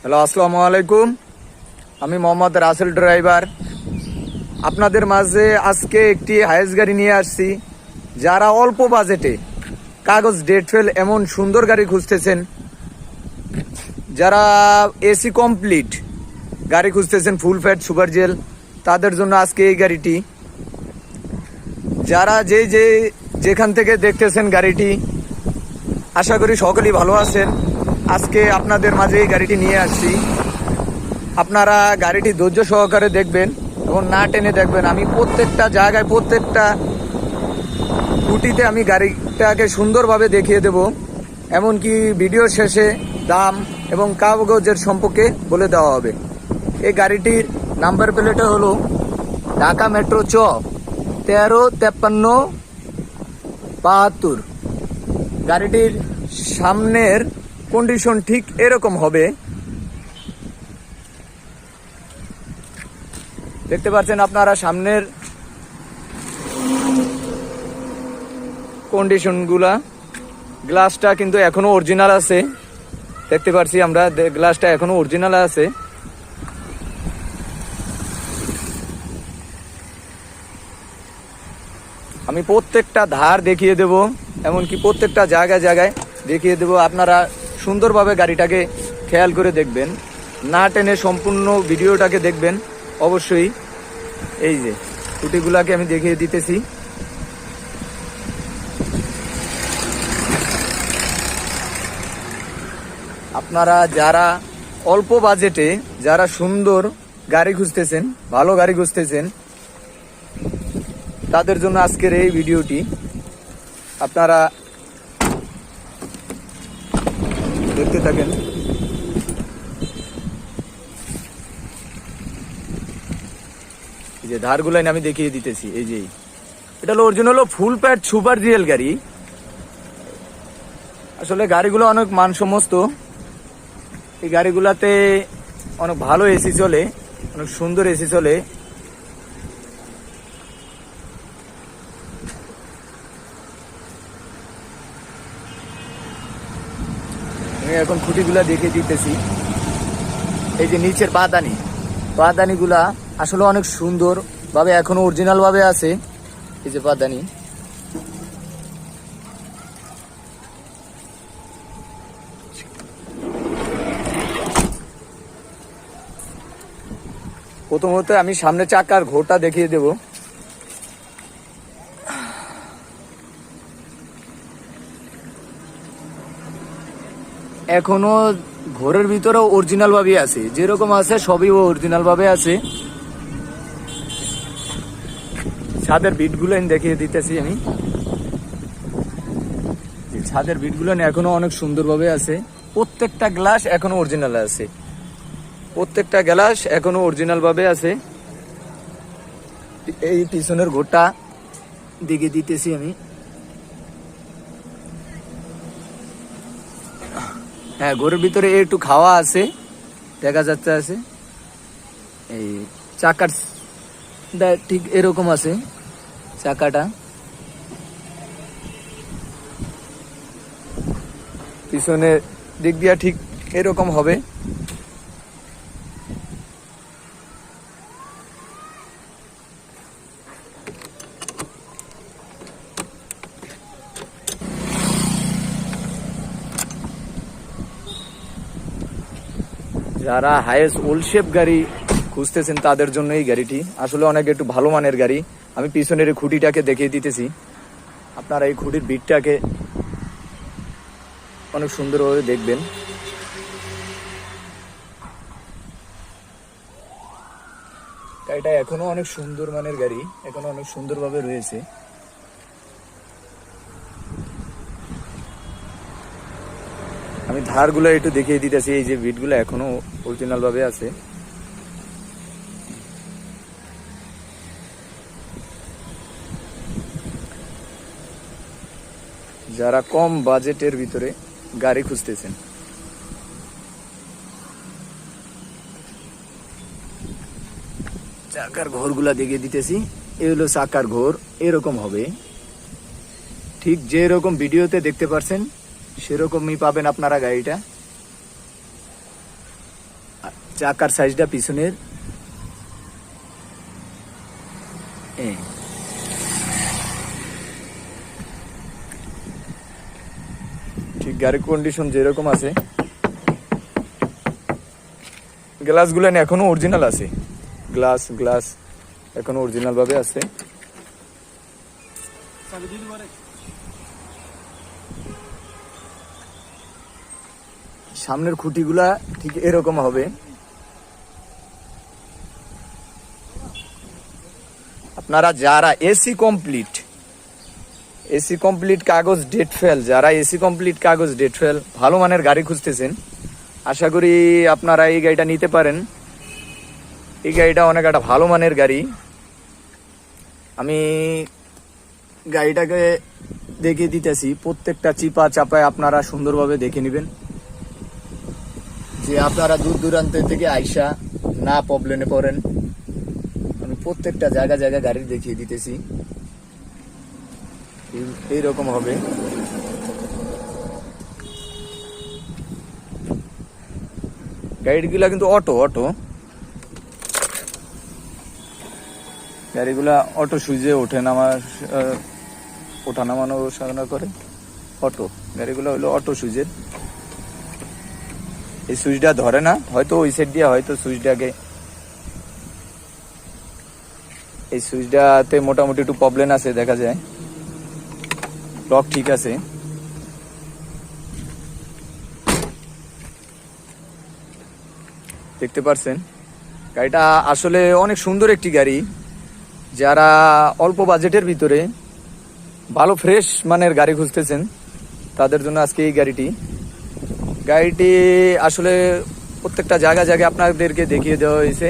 Hello, আসসালামু আলাইকুম। আমি মোহাম্মদ রাসেল ড্রাইভার। আপনাদের মাঝে আজকে একটি হায়েস গাড়ি নিয়ে আসছি। যারা অল্প বাজেটে কাগজ ডেট ফেল এমন সুন্দর গাড়ি খুঁজতেছেন, যারা এসি কমপ্লিট গাড়ি খুঁজতেছেন, ফুল ফ্যাট সুপার জেল, তাদের জন্য আজকে এই গাড়িটি। যারা যেখান থেকে দেখতেছেন গাড়িটি, আশা করি সকলেই ভালো আছেন। আজকে আপনাদের মাঝে এই গাড়িটি নিয়ে আসছি। আপনারা গাড়িটি ধৈর্য সহকারে দেখবেন এবং না টেনে দেখবেন। আমি প্রত্যেকটা জায়গায়, প্রত্যেকটা খুঁটিতে আমি গাড়িটাকে সুন্দরভাবে দেখিয়ে দেব। এমনকি ভিডিওর শেষে দাম এবং কাগজের সম্পর্কে বলে দেওয়া হবে। এই গাড়িটির নাম্বার প্লেটে হলো ঢাকা মেট্রো 135372। গাড়িটির সামনের কন্ডিশন ঠিক এরকম হবে। দেখতে পাচ্ছেন আপনারা সামনের কন্ডিশনগুলা। গ্লাসটা কিন্তু এখনো অরিজিনাল আছে, দেখতে পাচ্ছি আমরা গ্লাসটা এখনো অরিজিনাল আছে। আমি প্রত্যেকটা ধার দেখিয়ে দেব, এমনকি প্রত্যেকটা জায়গায় জায়গায় দেখিয়ে দেব। আপনারা সুন্দরভাবে গাড়িটাকে খেয়াল করে দেখবেন, না টেনে সম্পূর্ণ ভিডিওটাকে দেখবেন অবশ্যই। এই যে খুঁটিগুলাকে আমি দেখিয়ে দিতেছি। আপনারা যারা অল্প বাজেটে, যারা সুন্দর গাড়ি খুঁজতেছেন, ভালো গাড়ি খুঁজতেছেন, তাদের জন্য আজকের এই ভিডিওটি। আপনারা দেখতে থাকেন। এই যে ধারগুলাই আমি দেখিয়ে দিতেছি। এই যে এটা হলো অরিজিনাল ফুল প্যাড সুপার জিএল গাড়ি। আসলে গাড়িগুলো অনেক মানসমস্ত। এই গাড়িগুলাতে অনেক ভালো এসি চলে, অনেক সুন্দর এসি চলে। আমি এখন খুঁটিগুলা দেখে দিতেছি। এই যে নিচের পাদানিগুলা আসলে অনেক সুন্দর ভাবে এখনো অরিজিনাল ভাবে আছে। এই যে পাদানি, প্রথমত আমি সামনে চাকার ঘোরটা দেখিয়ে দেব। এখনো ঘোরের ভিতরে অরিজিনাল ভাবে আছে, যেরকম আছে সবই অরিজিনাল ভাবে আছে। ছাদের বিটগুলো দেখিয়ে দিতেছি আমি। ছাদের বিটগুলো এখনো অনেক সুন্দর ভাবে আছে। প্রত্যেকটা গ্লাস এখনো অরিজিনাল আছে, প্রত্যেকটা গ্লাস এখনো অরিজিনাল ভাবে আছে। এই পিছনের ঘোরটা দিকে দিতেছি আমি। হ্যাঁ, ঘরের ভিতরে একটু খাওয়া আছে, দেখা যাচ্ছে আছে। এই চাকার ঠিক এরকম আছে চাকাটা। পিছনের দিক দিয়া ঠিক এরকম হবে। যারা হাইয়েস ওল্ড শেপ গাড়ি খুঁজতেছেন তাদের জন্য এই গাড়িটি আসলে অনেক একটু ভালো মানের গাড়ি। আমি পিছনের এই খুঁটিটাকে দেখিয়ে দিতেছি। আপনারা এই খুঁটির বিটটাকে অনেক সুন্দরভাবে দেখবেন। গাড়িটা এখনো অনেক সুন্দর মানের গাড়ি, এখনো অনেক সুন্দরভাবে রয়েছে। আমি ধারগুলো একটু দেখিয়ে দিতেছি। এই যে বিটগুলো এখনো অরিজিনাল ভাবে আছে। যারা কম বাজেটের ভিতরে গাড়ি খুঁজতেছেন, চাকার ঘরগুলা দেখিয়ে দিতেছি। এই হলো চাকার ঘর, এরকম হবে। ঠিক যেরকম ভিডিওতে দেখতে পাচ্ছেন সেরকমই পাবেন আপনারা গাড়িটা। চাকার সাইজটা পিছনের ঠিক গাড়ির কন্ডিশন যেরকম আছে, গ্লাসগুলো এখনো অরিজিনাল আছে, গ্লাস এখনো অরিজিনাল ভাবে আছে। সামনের খুঁটিগুলা ঠিক এরকম হবে। আপনারা যারা এসি কমপ্লিট কাগজ ডেট ফেল, যারা এসি কমপ্লিট কাগজ ডেট ফেল ভালো মানের গাড়ি খুঁজতেছেন, আশা করি আপনারা এই গাড়িটা নিতে পারেন। এই গাড়িটা অনেক একটা ভালো মানের গাড়ি। আমি গাড়িটাকে দেখিয়ে দিতেছি, প্রত্যেকটা চিপা চাপায় আপনারা সুন্দরভাবে দেখে নেবেন, যে আপনারা দূর দূরান্ত থেকে আইসা না প্রবলেমে পড়েন। আমি প্রত্যেকটা জায়গা গাড়ি দেখিয়ে দিতেছি, এইরকম হবে। গাড়িগুলা কিন্তু অটো গাড়িগুলা অটো সুইচে ওঠে ওঠা নামানো সাধনা করে। অটো গাড়িগুলো হলো অটো সুইচের। এই সুইচটা ধরে না, হয়তো ওই সাইড দিয়ে হয়তো সুইচটাকে, এই সুইচটাতে মোটামুটি একটু প্রবলেম আছে দেখা যায়। লক ঠিক আছে। দেখতে পারছেন গাড়িটা আসলে অনেক সুন্দর একটি গাড়ি। যারা অল্প বাজেটের ভিতরে ভালো ফ্রেশ মানের গাড়ি খুঁজতেছেন তাদের জন্য আজকে এই গাড়িটি আসলে প্রত্যেকটা জায়গায় আপনাদেরকে দেখিয়ে দেওয়া হয়েছে।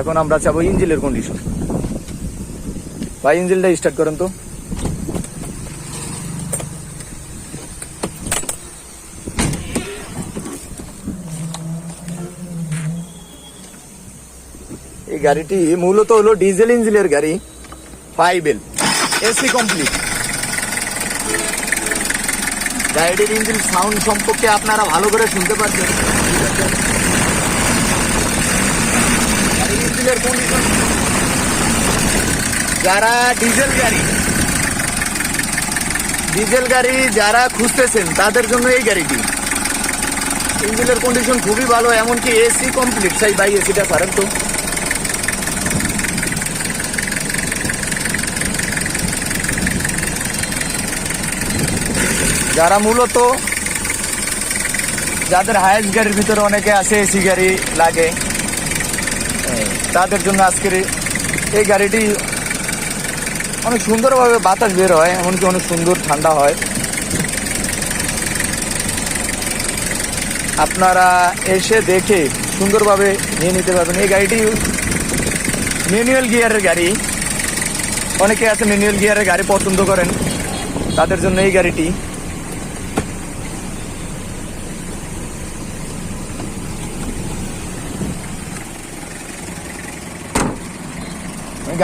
এখন আমরা চাবো ইঞ্জিনের কন্ডিশন। ভাই ইঞ্জিনটা স্টার্ট করেন তো। এই গাড়িটি মূলত হলো ডিজেল ইঞ্জিনের গাড়ি, 5L এসি কমপ্লিট। গাড়িটির ইঞ্জিন সাউন্ড সম্পর্কে আপনারা ভালো করে শুনতে পাচ্ছেন। ইঞ্জিনের কন্ডিশন, যারা ডিজেল গাড়ি যারা খুঁজতেছেন তাদের জন্য এই গাড়িটি। ইঞ্জিনের কন্ডিশন খুবই ভালো, এমনকি এসি কমপ্লিট। সাই ভাই এসিটা পারেন তো। যারা মূলত যাদের হায়েস্ট গাড়ির ভিতরে অনেকে আছে এসি গাড়ি লাগে, তাদের জন্য আজকের এই গাড়িটি অনেক সুন্দরভাবে বাতাস বের হয়, এমনকি অনেক সুন্দর ঠান্ডা হয়। আপনারা এসে দেখে সুন্দরভাবে নিয়ে নিতে পারবেন। এই গাড়িটি ম্যানুয়াল গিয়ারের গাড়ি, অনেকে আছে ম্যানুয়াল গিয়ারের গাড়ি পছন্দ করেন, তাদের জন্য এই গাড়িটি।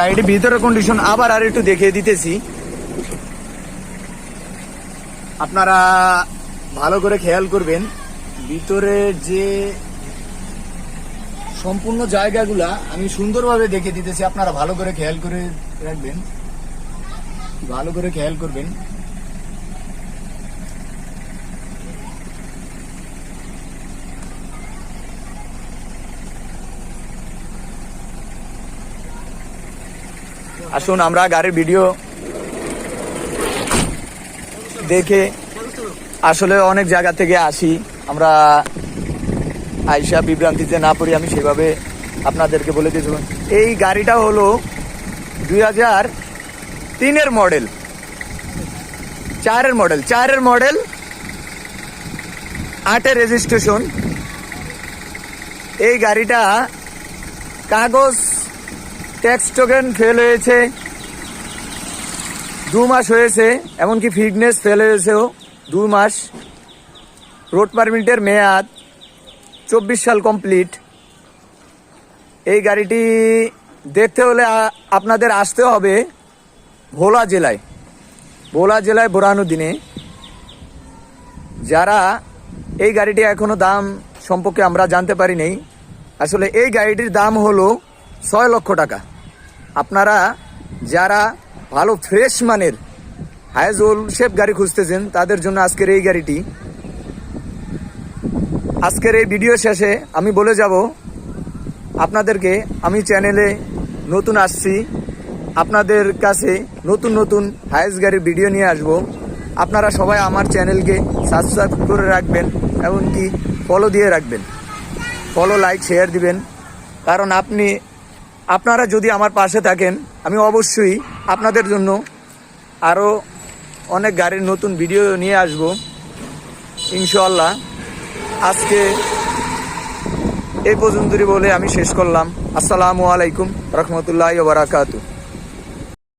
গাড়িটির ভিতরের কন্ডিশন আবার আর একটু দেখিয়ে দিতেছি, আপনারা ভালো করে খেয়াল করবেন। ভিতরে যে সম্পূর্ণ জায়গাগুলা আমি সুন্দরভাবে দেখিয়ে দিতেছি, আপনারা ভালো করে খেয়াল করে রাখবেন, ভালো করে খেয়াল করবেন। আসুন আমরা গাড়ির ভিডিও দেখে, আসলে অনেক জায়গা থেকে আসি আমরা, আইসা বিভ্রান্তিতে না পড়ি, আমি সেভাবে আপনাদেরকে বলে দিয়েছি। এই গাড়িটা হলো 2003-এর মডেল, 4-এর মডেল, 8-এর রেজিস্ট্রেশন। এই গাড়িটা কাগজ ট্যাক্স টোকেন ফেল হয়েছে 2 মাস হয়েছে, এমনকি ফিটনেস ফেল হয়েছেও 2 মাস। রোড পারমিটের মেয়াদ 24 সাল কমপ্লিট। এই গাড়িটি দেখতে হলে আপনাদের আসতে হবে ভোলা জেলায় বোরহানুদ্দিনে। যারা এই গাড়িটি এখনো দাম সম্পর্কে আমরা জানতে পারি নাই, আসলে এই গাড়িটির দাম হলো 6 লক্ষ টাকা। আপনারা যারা ভালো ফ্রেশ মানের হাইজোল শেপ গাড়ি খুঁজতেছেন তাদের জন্য আজকের এই গাড়িটি। আজকের এই ভিডিও শেষে আমি বলে যাব আপনাদেরকে, আমি চ্যানেলে নতুন আসছি, আপনাদের কাছে নতুন নতুন হাইস গাড়ির ভিডিও নিয়ে আসব। আপনারা সবাই আমার চ্যানেলকে সাবস্ক্রাইব করে রাখবেন, এমনকি ফলো দিয়ে রাখবেন, ফলো, লাইক, শেয়ার দিবেন। কারণ আপনারা যদি আমার পাশে থাকেন, আমি অবশ্যই আপনাদের জন্য আরও অনেক গাড়ির নতুন ভিডিও নিয়ে আসব ইনশাআল্লাহ। আজকে এই পর্যন্তই বলে আমি শেষ করলাম। আসসালামু আলাইকুম রহমতুল্লাহি ওয়া বারাকাতুহু।